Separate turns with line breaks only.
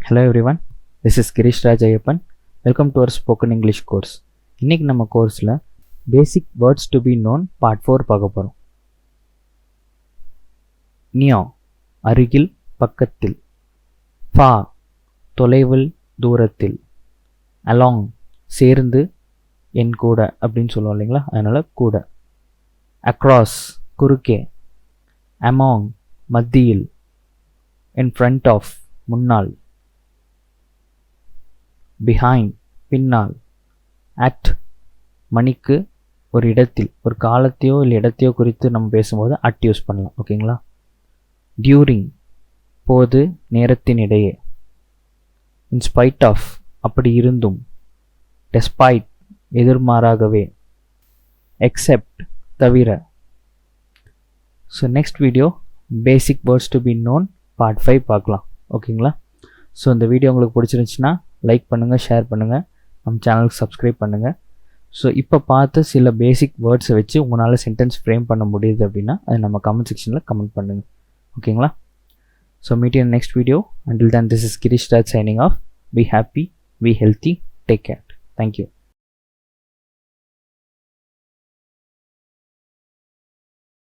Hello everyone, this is Girishraj Ayyappan. Welcome to our spoken English course. இன்னைக்கு நம்ம கோர்ஸில் basic words to be known part 4 பார்க்க போகிறோம். Neo அருகில் பக்கத்தில், ஃபா தொலைவில் தூரத்தில், அலாங் சேர்ந்து என் கூட அப்படின்னு சொல்லுவோம் இல்லைங்களா, அதனால் கூட, அக்ராஸ் குறுக்கே, அமாங் மத்தியில், இன் ஃப்ரண்ட் ஆஃப் முன்னால், பிஹைண்ட் பின்னால், அட் மணிக்கு ஒரு இடத்தில், ஒரு காலத்தையோ இல்லை இடத்தையோ குறித்து நம்ம பேசும்போது அட் யூஸ் பண்ணலாம். ஓகேங்களா. டியூரிங் போது நேரத்தின் இடையே, இன்ஸ்பைட் ஆஃப் அப்படி இருந்தும், டெஸ்பைட் எதிர்மாறாகவே, எக்ஸெப்ட் தவிர. So next video basic words to be known part 5 பார்க்கலாம். ஓகேங்களா. ஸோ இந்த வீடியோ உங்களுக்கு பிடிச்சிருந்துச்சுன்னா லைக் பண்ணுங்கள், ஷேர் பண்ணுங்கள், நம்ம சேனலுக்கு சப்ஸ்கிரைப் பண்ணுங்கள். ஸோ இப்போ பார்த்து சில பேசிக் வேர்ட்ஸை வச்சு உங்களால் சென்டென்ஸ் ஃப்ரேம் பண்ண முடியுது அப்படின்னா அது நம்ம கமெண்ட் செக்ஷனில் கமெண்ட் பண்ணுங்கள். ஓகேங்களா. So meet you in next video. Until then, this is Girishraj signing off. Be happy, be healthy, take care. Thank you.